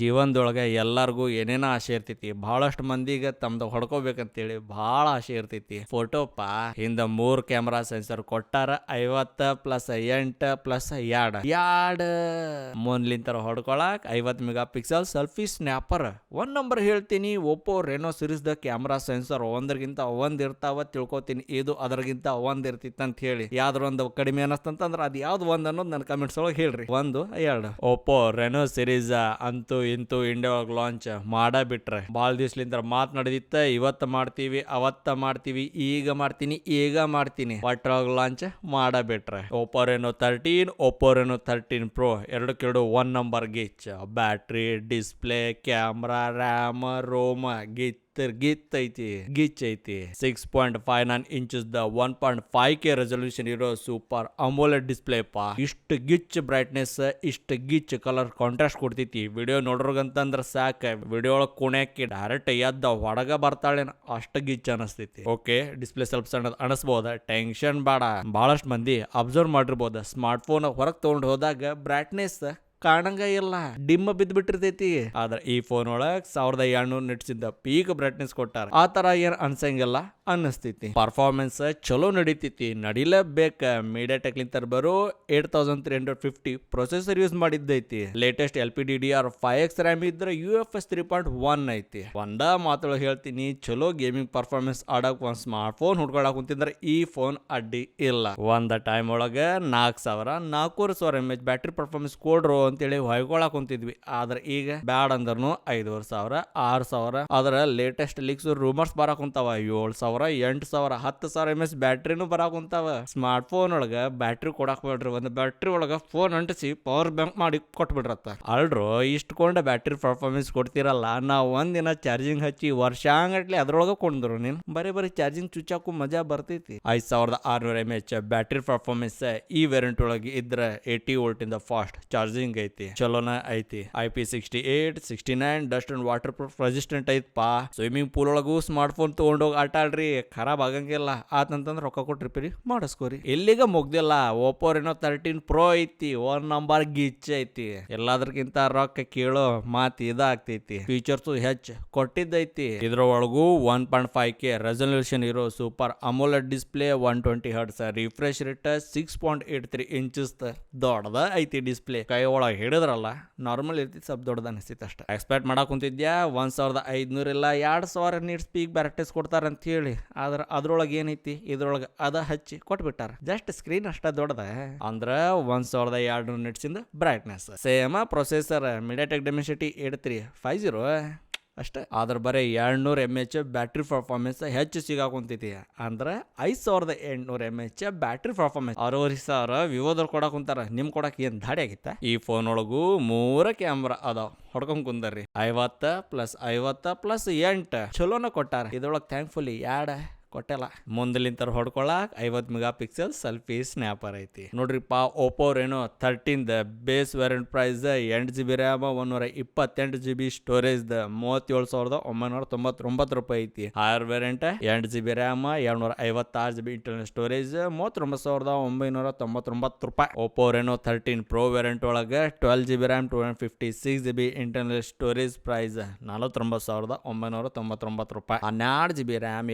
ಜೀವನದೊಳಗೆ ಎಲ್ಲರಿಗೂ ಏನೇನೋ ಆಸೆ ಇರ್ತೈತಿ. ಬಹಳಷ್ಟು ಮಂದಿಗೆ ತಮ್ದು ಹೊಡ್ಕೋಬೇಕಂತೇಳಿ ಬಹಳ ಆಸೆ ಇರ್ತೈತಿ. ಫೋಟೋಪ್ಪ ಹಿಂದ 3 ಕ್ಯಾಮ್ರಾ ಸೆನ್ಸರ್ ಕೊಟ್ಟಾರ. 50+8+2 ಮುಂದ್ಲಿಂತರ ಹೊಡ್ಕೊಳಕ್ 50 ಮೆಗಾ ಪಿಕ್ಸೆಲ್ ಸೆಲ್ಫಿ ಸ್ನ್ಯಾಪರ್. ಒಂದ್ ನಂಬರ್ ಹೇಳ್ತೀನಿ, ಒಪ್ಪೋ ರೆನೋ ಸೀರೀಸ್ ದ ಕ್ಯಾಮ್ರಾ ಸೆನ್ಸರ್ ಒಂದ್ರಗಿಂತ ಒಂದ್ ಇರ್ತಾವ ತಿಳ್ಕೊತೀನಿ. ಇದು ಅದರಗಿಂತ ಒಂದ್ ಇರ್ತಿತ್ತು ಅಂತ ಹೇಳಿ ಯಾವ್ದ್ರ ಒಂದು ಕಡಿಮೆ ಅನಸ್ತಂತಂದ್ರ ಅದ್ ಯಾವ್ದು ಒಂದ್ ಅನ್ನೋದು ನನ್ನ ಕಮೆಂಟ್ಸ್ ಒಳಗೆ ಹೇಳ್ರಿ. 1, 2 ಒಪ್ಪೋ ರೆನೋ ಸೀರೀಸ್ ಅಂತೂ ಇಂತೂ ಇಂಡಿಯಾ ಒಳಗೆ ಲಾಂಚ್ ಮಾಡಬಿಟ್ರೆ ಬಾಳ ದಿವ್ಸಲಿಂದ ಮಾತನಾಡಿದಿತ್ತ. ಇವತ್ತು ಮಾಡ್ತೀವಿ, ಅವತ್ತ ಮಾಡ್ತೀವಿ, ಈಗ ಮಾಡ್ತೀನಿ ಒಟ್ಟೊಳಗೆ ಲಾಂಚ್ ಮಾಡಬಿಟ್ರೆ Oppo Reno 13, Oppo Reno 13 Pro ಎರಡಕ್ಕೆರಡು 1 ನಂಬರ್ ಗಿಚ್. Battery, display, camera, RAM, ROM ಗಿಚ್ ಐತಿ. 6.59 ಇಂಚಸ್ ದ 1.5K ರೆಸಲ್ಯೂಷನ್ ಇರೋ ಸೂಪರ್ ಅಮೋಲೆಡ್ ಡಿಸ್ಪ್ಲೇ ಪಾ. ಇಷ್ಟು ಗಿಚ್ ಬ್ರೈಟ್ನೆಸ್, ಇಷ್ಟು ಗಿಚ್ ಕಲರ್ ಕಾಂಟ್ರಾಸ್ಟ್ ಕೊಡ್ತೈತಿ. ವಿಡಿಯೋ ನೋಡ್ರಂತಂದ್ರ ಸಾಕ, ವಿಡಿಯೋ ಒಳಗೆ ಕುಣ್ಯಾಕಿ ಡೈರೆಕ್ಟ್ ಎದ್ದ ಹೊಡಗ ಬರ್ತಾಳೇನ ಅಷ್ಟು ಗಿಚ್ ಅನಸ್ತೈತಿ. ಓಕೆ, ಡಿಸ್ಪ್ಲೇ ಸ್ವಲ್ಪ ಸಣ್ಣ ಅನಸ್ಬೋದ, ಟೆನ್ಷನ್ ಬೇಡ. ಬಹಳಷ್ಟು ಮಂದಿ ಅಬ್ಸರ್ವ್ ಮಾಡಿರ್ಬೋದ, ಸ್ಮಾರ್ಟ್ ಫೋನ್ ಹೊರಗೆ ತಗೊಂಡು ಹೋದಾಗ ಬ್ರೈಟ್ನೆಸ್ ಕಾಣಂಗ ಇಲ್ಲ, ಡಿಮ್ ಬಿದ್ಬಿಟ್ಟಿರ್ತೈತಿ. ಆದ್ರೆ ಈ ಫೋನ್ ಒಳಗ್ 1700 ನಿಟ್ಸಿಂದ ಪೀಕ್ ಬ್ರೈಟ್ನೆಸ್ ಕೊಟ್ಟಾರ. ಆ ತರ ಏನ್ ಅನ್ಸಂಗಿಲ್ಲ ಅನ್ನಿಸ್ತೈತಿ. ಪರ್ಫಾರ್ಮೆನ್ಸ್ ಚಲೋ ನಡೀತೈತಿ, ನಡಿಲೇಬೇಕ. ಮೀಡಿಯಾಟೆಕ್ ಲಿಂತ ಬರೋ 8350 ಪ್ರೊಸೆಸರ್ ಯೂಸ್ ಮಾಡಿದ್ದೈತಿ. ಲೇಟೆಸ್ಟ್ LPDDR5X ರ್ಯಾಮ್ ಇದ್ರೆ UFS 3.1 ಐತಿ. ಒಂದ ಮಾತೊಳಗೆ ಹೇಳ್ತೀನಿ, ಚಲೋ ಗೇಮಿಂಗ್ ಪರ್ಫಾರ್ಮೆನ್ಸ್ ಆಡಕ್ ಒಂದ್ ಸ್ಮಾರ್ಟ್ ಫೋನ್ ಹುಡ್ಕೊಳಕ್ ಕುಂತಿದ್ರೆ ಈ ಫೋನ್ ಅಡ್ಡಿ ಇಲ್ಲ. ಒಂದ ಟೈಮ್ ಒಳಗ 4000-4500 mAh ಬ್ಯಾಟ್ರಿ ಪರ್ಫಾರ್ಮೆನ್ಸ್ ಕೊಡ್ರು ಅಂತೇಳಿ ಹೊಯ್ಕೊಳಕ್ ಕುಂತಿದ್ವಿ. ಆದ್ರೆ ಈಗ ಬ್ಯಾಡ್ ಅಂದ್ರೂ 5500-6000. ಅದರ ಲೇಟೆಸ್ಟ್ ಲೀಕ್ಸ್ ರೂಮರ್ಸ್ ಬರಾಕ್ ಕುಂತಾವ 7000, 8000, 10000 mAh ಬ್ಯಾಟ್ರಿನೂ ಬರಾಕ್ ಕುಂತಾವ. ಸ್ಮಾರ್ಟ್ ಫೋನ್ ಒಳಗ ಬ್ಯಾಟ್ರಿ ಕೊಡಾಕ್ ಬೇಡ್ರಿ, ಒಂದು ಬ್ಯಾಟ್ರಿ ಒಳಗ ಫೋನ್ ಅಂಟಿಸಿ ಪವರ್ ಬ್ಯಾಂಕ್ ಮಾಡಿ ಕೊಟ್ಬಿಡ್ರತ್ತ. ಅಲ್ರು ಇಷ್ಟಕೊಂಡ ಬ್ಯಾಟ್ರಿ ಪರ್ಫಾರ್ಮೆನ್ಸ್ ಕೊಡ್ತಿರಲ್ಲ, ನಾವು ಒಂದಿನ ಚಾರ್ಜಿಂಗ್ ಹಚ್ಚಿ ವರ್ಷಾಂಗಟ್ಲಿ ಅದ್ರೊಳಗ ಕೊಂಡ್ರು ನೀನ್ ಬರೀ ಚಾರ್ಜಿಂಗ್ ಚುಚ್ಚಾಕು ಮಜಾ ಬರ್ತೈತಿ. 5600 mAh ಬ್ಯಾಟ್ರಿ ಪರ್ಫಾರ್ಮೆನ್ಸ್ ಈ ವೇರಿಯಂಟ್ ಒಳಗೆ ಇದ್ರೆ 80 ವೋಲ್ಟ್ ಇಂದ ಫಾಸ್ಟ್ ಚಾರ್ಜಿಂಗ್ ಐತಿ, ಚಲೋನ ಐತಿ. IP68, 69 dust and waterproof resistant ಐತ್ಪಾ. ಸ್ವಿಮ್ಮಿಂಗ್ ಪೂಲ್ ಒಳಗೂ ಸ್ಮಾರ್ಟ್ ಫೋನ್ ತಗೊಂಡೋಗಿ ಆಟ ಆಡ್ರಿ, ಖರಾಬ್ ಆಗಂಗಿಲ್ಲ. ಆತಂತಂದ್ರೆ ರೊಕ್ಕ ಕೊಟ್ಟು ರಿಪೇರಿ ಮಾಡಿಸ್ಕೋರಿ. ಎಲ್ಲಿಗ ಮುಗ್ದಿಲ್ಲ, ಓಪೋ ರೆನೋ 13 ಪ್ರೋ ಐತಿ, 1 ನಂಬರ್ ಗಿಚ್ ಐತಿ. ಎಲ್ಲದಕ್ಕಿಂತ ರೊಕ್ಕ ಕೇಳೋ ಮಾತ್ ಇದಾಗ್ತೈತಿ. ಫೀಚರ್ಸ್ ಹೆಚ್ಚು ಕೊಟ್ಟಿದ್ದೈತಿ. ಇದ್ರೊಳಗೂ 1.5K ರೆಸಲ್ಯೂಷನ್ ಇರೋ super AMOLED display, 120 Hz refresh rate, 6.83 inches ದೊಡ್ಡದ ಐತಿ ಡಿಸ್ಪ್ಲೇ. ಕೈ ಒಳಗೆ ಹಿಡಿದ್ರಲ್ಲ ನಾರ್ಮಲ್ ಇರ್ತಿ, ಸ್ವಲ್ಪ ದೊಡ್ಡದ ಅನಿಸ್ತೈತಿ ಅಷ್ಟ. ಎಕ್ಸ್ಪೆಕ್ಟ್ ಮಾಡಕ್ ಕುಂತಿದ್ಯಾ 1500 ಇಲ್ಲ 2000 ನೀಟ್ಸ್ ಪೀಕ್ ಬ್ರೈಟ್ನೆಸ್ ಕೊಡ್ತಾರ ಅಂತ ಹೇಳಿ. ಆದ್ರ ಅದ್ರೊಳಗೆ ಏನೈತಿ, ಇದ್ರೊಳಗೆ ಅದ ಹಚ್ಚಿ ಕೊಟ್ಬಿಟ್ಟಾರ. ಜಸ್ಟ್ ಸ್ಕ್ರೀನ್ ಅಷ್ಟ ದೊಡ್ಡದ ಅಂದ್ರ 1200 ನಿಟ್ಸ್ ಇಂದ ಬ್ರೈಟ್ನೆಸ್. ಸೇಮ್ ಪ್ರೊಸೆಸರ್ ಮೀಡಿಯಾಟೆಕ್ ಡಿಮೆನ್ಸಿಟಿ 8350 ಅಷ್ಟೇ. ಆದ್ರ ಬರೀ 200 mAh ಬ್ಯಾಟ್ರಿ ಪರ್ಫಾರ್ಮೆನ್ಸ್ ಹೆಚ್ಚು ಸಿಗಾಕುಂತೈತಿ. ಅಂದ್ರೆ 5800 mAh ಬ್ಯಾಟ್ರಿ ಪರ್ಫಾರ್ಮೆನ್ಸ್. 6000 ವಿವೋದವ್ರು ಕೊಡಕ್ ಕುಂತಾರ, ನಿಮ್ ಕೊಡಕ್ ಏನ್ ದಾಡಿ ಆಗಿತ್ತ? ಈ ಫೋನ್ ಒಳಗೂ 3 ಕ್ಯಾಮ್ರಾ ಅದಾವ, ಹೊಡ್ಕೊಂಡ್ ಕುಂದರ್ರಿ. 50+50+8 ಚಲೋನ ಕೊಟ್ಟಾರ. ಇದ್ರೊಳಗೆ ಥ್ಯಾಂಕ್ಫುಲಿ ಕೊಟ್ಟಲ್ಲ. ಮುಂದಲಿಂತರ ಹೊಡ್ಕೊಳಕ್ 50 ಮೆಗಾ ಪಿಕ್ಸೆಲ್ ಸೆಲ್ಫಿ ಸ್ನ್ಯಾಪರ್ ಐತಿ. ನೋಡ್ರಿಪ್ಪ, Oppo Reno 13 base variant price 8GB RAM, 128GB storage 37,999 ರೂಪಾಯಿ ಐತಿ. Higher variant 8GB RAM, 256GB internal storage 39,999 ರೂಪಾಯಿ. ಓಪೋ ರೆನೋ 13 ಪ್ರೋ ವೇರಿಯಂಟ್ ಒಳಗೆ 12GB RAM, 256GB internal storage price 49,999 ರೂಪಾಯಿ. 12GB RAM,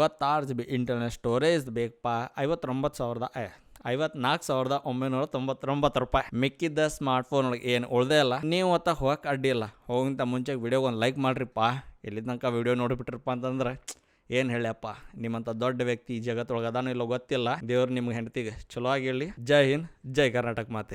256GB internal storage ಬೇಕಪ್ಪ 54,999 ರೂಪಾಯಿ. ಮಿಕ್ಕಿದ್ದ smart phone ಒಳಗೆ ಏನು ಉಳ್ದೇ ಇಲ್ಲ. ನೀವು ಹೊತ್ತ ಹೋಗಕ್ಕೆ ಅಡ್ಡಿ ಇಲ್ಲ. ಹೋಗಿಂತ ಮುಂಚೆ ವಿಡಿಯೋಗೆ ಒಂದು ಲೈಕ್ ಮಾಡ್ರಿಪ್ಪ. ಎಲ್ಲಿ ತನಕ ವಿಡಿಯೋ ನೋಡಿಬಿಟ್ರಪ್ಪ ಅಂತಂದ್ರೆ ಏನು ಹೇಳಪ್ಪ, ನಿಮ್ಮಂಥ ದೊಡ್ಡ ವ್ಯಕ್ತಿ ಈ ಜಗತ್ತೊಳಗೆ ಅದಾನೋ ಇಲ್ಲೋ ಗೊತ್ತಿಲ್ಲ. ದೇವ್ರು ನಿಮ್ಗೆ ಹೆಂಡತಿಗೆ ಚಲೋ ಆಗಿ ಹೇಳಿ. ಜೈ ಹಿಂದ್, ಜೈ ಕರ್ನಾಟಕ ಮಾತೆ.